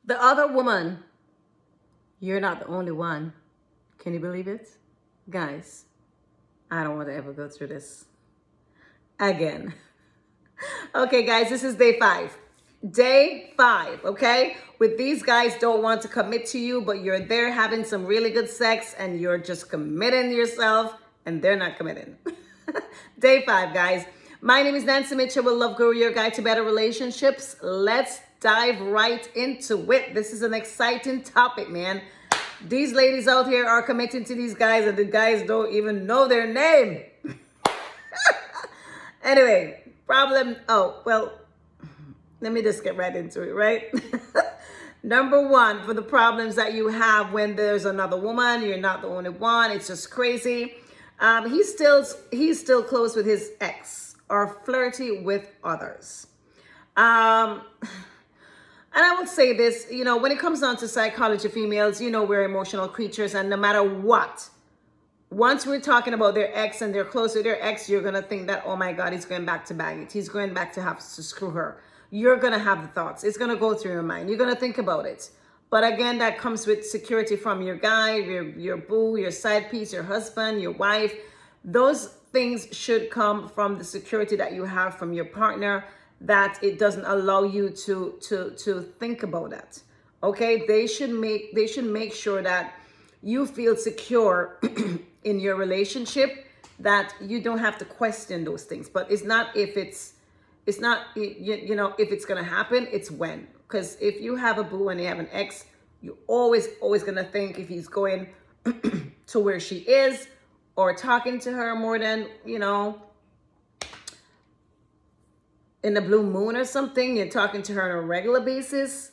The other woman, you're not the only one. Can you believe it? Guys, I don't want to ever go through this again. Okay, guys, this is day 5. Day 5, okay? With these guys don't want to commit to you, but you're there having some really good sex and you're just committing yourself and they're not committing. Day 5, guys. My name is Nancy Mitchell with Love Guru, your guide to better relationships. Let's dive right into it. This is an exciting topic, man. These ladies out here are committing to these guys and the guys don't even know their name. Anyway, problem. Oh, well, let me just get right into it, right? Number 1, for the problems that you have when there's another woman, you're not the only one. It's just crazy. He's still close with his ex or flirty with others. Um, and I will say this, when it comes down to psychology, females, we're emotional creatures, and no matter what, once we're talking about their ex and they're close to their ex, you're going to think that, oh my God, he's going back to baggage. He's going back to have to screw her. You're going to have the thoughts. It's going to go through your mind. You're going to think about it. But again, that comes with security from your guy, your boo, your side piece, your husband, your wife. Those things should come from the security that you have from your partner, that it doesn't allow you to think about that. Okay? They should make sure that you feel secure in your relationship, that you don't have to question those things. But it's not if it's not, if it's going to happen, it's when. Because if you have a boo and you have an ex, you're always going to think if he's going to where she is or talking to her more than, in the blue moon or something, you're talking to her on a regular basis,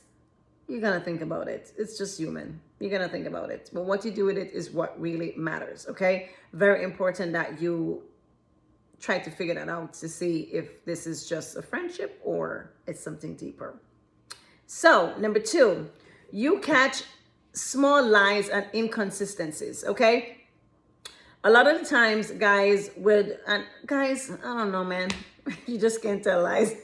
you're going to think about it. It's just human. You're going to think about it. But what you do with it is what really matters, okay? Very important that you try to figure that out to see if this is just a friendship or it's something deeper. So, number 2, you catch small lies and inconsistencies, okay? A lot of the times, guys, I don't know, man. You just can't tell lies.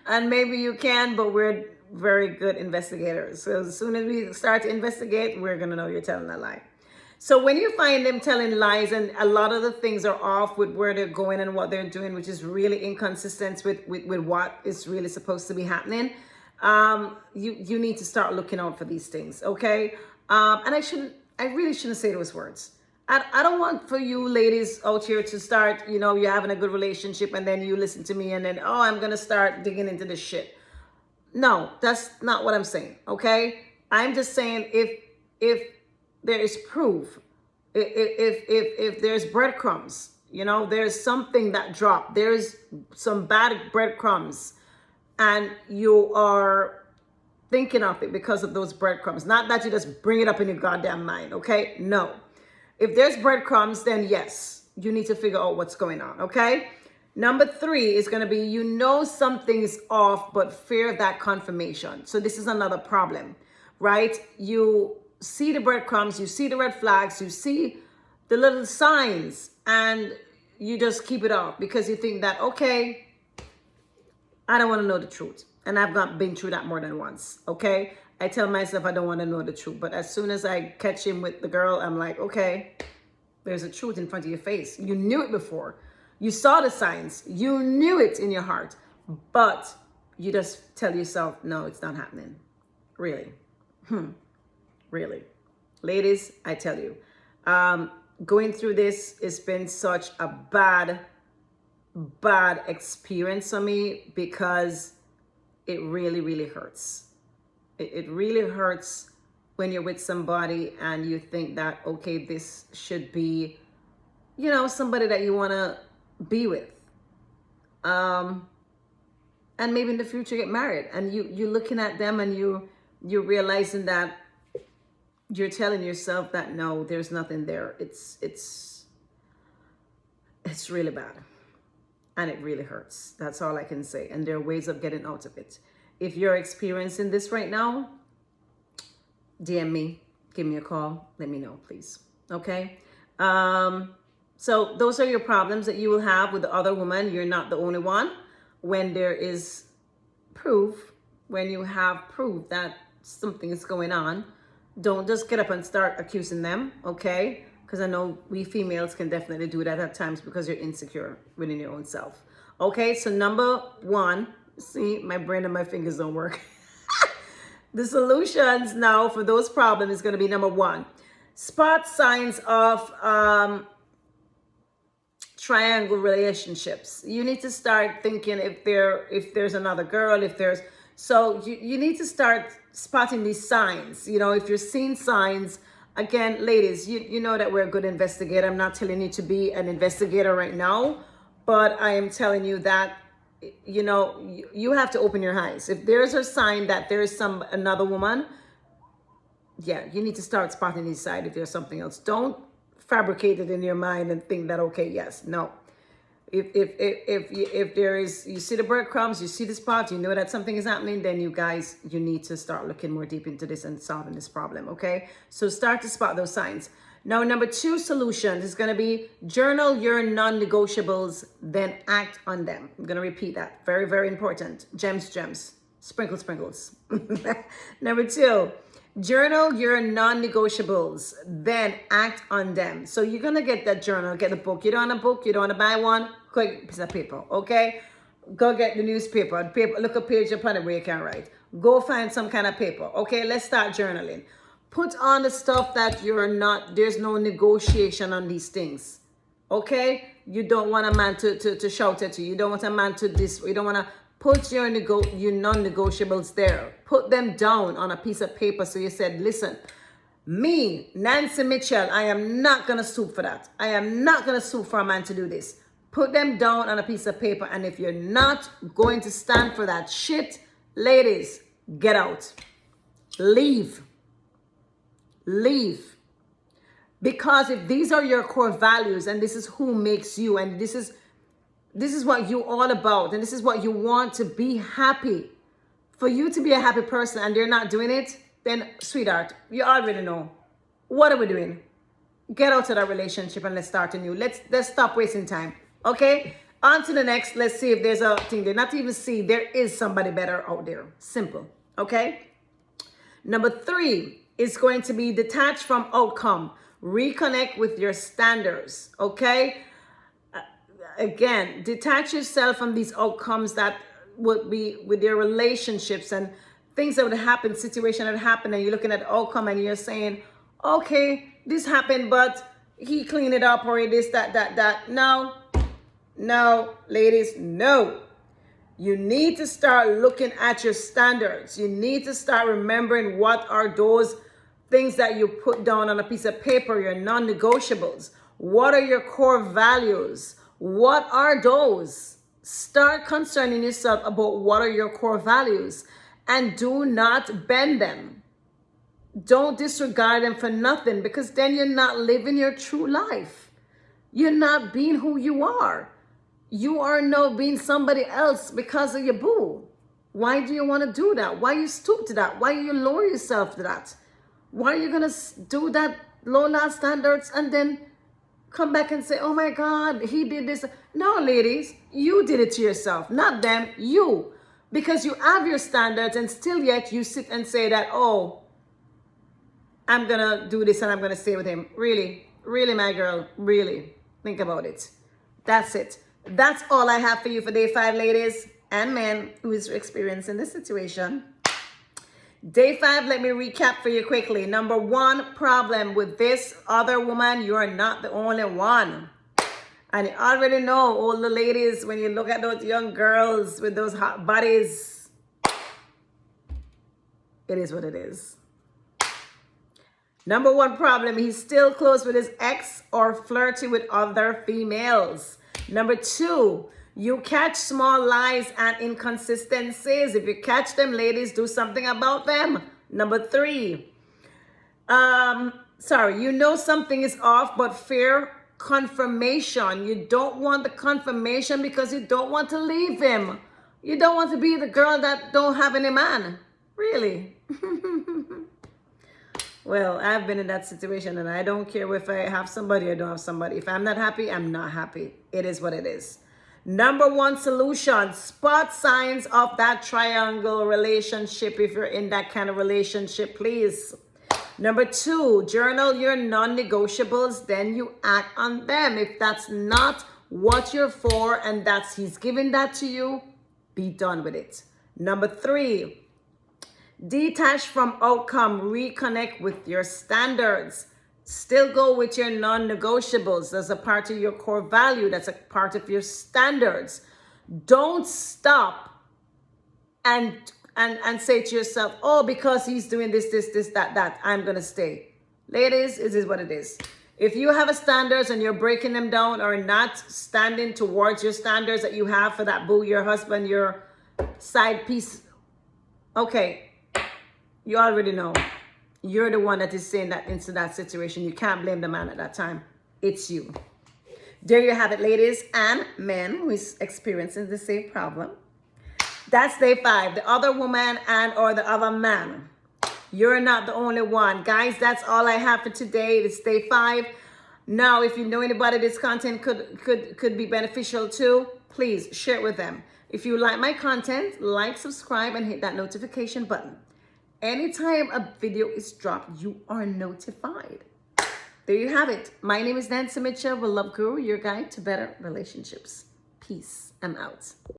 And maybe you can, but we're very good investigators. So as soon as we start to investigate, we're going to know you're telling a lie. So when you find them telling lies and a lot of the things are off with where they're going and what they're doing, which is really inconsistent with what is really supposed to be happening, you need to start looking out for these things, okay? And I really shouldn't say those words. I don't want for you ladies out here to start, you're having a good relationship and then you listen to me and then, oh, I'm going to start digging into this shit. No, that's not what I'm saying, okay? I'm just saying if there is proof, if there's breadcrumbs, there's something that dropped, there's some bad breadcrumbs, and you are thinking of it because of those breadcrumbs. Not that you just bring it up in your goddamn mind, okay? No. If there's breadcrumbs, then yes, you need to figure out what's going on, okay? Number 3 is going to be, something is off, but fear of that confirmation. So this is another problem, right? You see the breadcrumbs, you see the red flags, you see the little signs, and you just keep it off because you think that, okay, I don't want to know the truth. And I've not been through that more than once, okay? I tell myself I don't want to know the truth, but as soon as I catch him with the girl, I'm like, okay, there's a truth in front of your face. You knew it before. You saw the signs. You knew it in your heart, but you just tell yourself, no, it's not happening. Really? Really? Ladies, I tell you, going through this, it's been such a bad experience for me because it really, really hurts. It really hurts when you're with somebody and you think that, okay, this should be, somebody that you want to be with. And maybe in the future get married, and you're looking at them and you're realizing that you're telling yourself that no, there's nothing there. It's really bad. And it really hurts. That's all I can say. And there are ways of getting out of it. If you're experiencing this right now, DM me, give me a call, let me know, please. Okay? So those are your problems that you will have with the other woman. You're not the only one. When there is proof, when you have proof that something is going on, don't just get up and start accusing them, okay? Because I know we females can definitely do that at times because you're insecure within your own self. Okay, so number one, see, my brain and my fingers don't work. The solutions now for those problems is going to be number one, spot signs of triangle relationships. You need to start thinking if there's another girl, so you need to start spotting these signs. You know, if you're seeing signs, again, ladies, you know that we're a good investigator. I'm not telling you to be an investigator right now, but I am telling you that, you know, you have to open your eyes. If there's a sign that there's another woman, yeah, you need to start spotting these signs. If there's something else, don't fabricate it in your mind and think that, okay, yes, no. If there is, you see the breadcrumbs, you see the spot, you know that something is happening, then you need to start looking more deep into this and solving this problem. Okay, so start to spot those signs. Now, number two solution is going to be journal your non-negotiables, then act on them. I'm going to repeat that. Very, very important. Gems, sprinkles. Number two, journal your non-negotiables, then act on them. So you're going to get that journal, get the book. You don't want a book, you don't want to buy one, quick piece of paper, okay? Go get the newspaper, look a page upon it where you can write. Go find some kind of paper, okay? Let's start journaling. Put on the stuff that there's no negotiation on these things, okay? You don't want a man to shout at you. You don't want a man to you don't want to put your non-negotiables there. Put them down on a piece of paper. So you said, listen, me, Nancy Mitchell, I am not going to stoop for that. I am not going to stoop for a man to do this. Put them down on a piece of paper. And if you're not going to stand for that shit, ladies, get out. Leave. Because if these are your core values and this is who makes you, and this is what you're all about, and this is what you want to be happy, for you to be a happy person, and they're not doing it, then sweetheart, you already know. What are we doing? Get out of that relationship and let's start anew. Let's stop wasting time. Okay? On to the next. Let's see if there's a thing there. Not even see, there is somebody better out there. Simple. Okay? Number three is going to be detach from outcome. Reconnect with your standards. Okay? Again, detach yourself from these outcomes that would be with your relationships and things that would happen, situation that happened, and you're looking at the outcome and you're saying, okay, this happened, but he cleaned it up, or this, that. No, ladies, no. You need to start looking at your standards. You need to start remembering what are those things that you put down on a piece of paper, your non-negotiables. What are your core values? What are those? Start concerning yourself about what are your core values, and do not bend them. Don't disregard them for nothing, because then you're not living your true life. You're not being who you are. You are now being somebody else because of your boo. Why do you want to do that? Why you stoop to that? Why you lower yourself to that? Why are you going to do that low last standards and then come back and say, oh my God, he did this? No, ladies, you did it to yourself, not them, you. Because you have your standards, and still yet you sit and say that, oh, I'm going to do this and I'm going to stay with him. Really, my girl, really. Think about it. That's it. That's all I have for you for day 5, ladies and men who is experiencing this situation. Day 5, let me recap for you quickly. Number 1 problem with this other woman, you are not the only one. And you already know, all the ladies, when you look at those young girls with those hot bodies, it is what it is. Number 1 problem, he's still close with his ex or flirty with other females. Number 2, you catch small lies and inconsistencies. If you catch them, ladies, do something about them. Number 3, you know something is off, but fear confirmation. You don't want the confirmation because you don't want to leave him. You don't want to be the girl that don't have any man. Really? Well, I've been in that situation, and I don't care if I have somebody or don't have somebody. If I'm not happy, I'm not happy. It is what it is. Number one solution, spot signs of that triangle relationship if you're in that kind of relationship, please. Number two, journal your non-negotiables, then you act on them. If that's not what you're for and he's giving that to you, be done with it. Number three, detach from outcome, reconnect with your standards. Still go with your non-negotiables. That's a part of your core value. That's a part of your standards. Don't stop and say to yourself, oh, because he's doing this, that, I'm going to stay. Ladies, it is what it is. If you have a standards and you're breaking them down or not standing towards your standards that you have for that boo, your husband, your side piece, okay, you already know. You're the one that is saying that into that situation. You can't blame the man at that time. It's you. There you have it, ladies and men who is experiencing the same problem. That's day 5. The other woman and or the other man. You're not the only one. Guys, that's all I have for today. It's day 5. Now, if you know anybody this content could be beneficial to, please share it with them. If you like my content, like, subscribe, and hit that notification button. Anytime a video is dropped, you are notified. There you have it. My name is Nancy Mitchell, the Love Guru, your guide to better relationships. Peace. I'm out.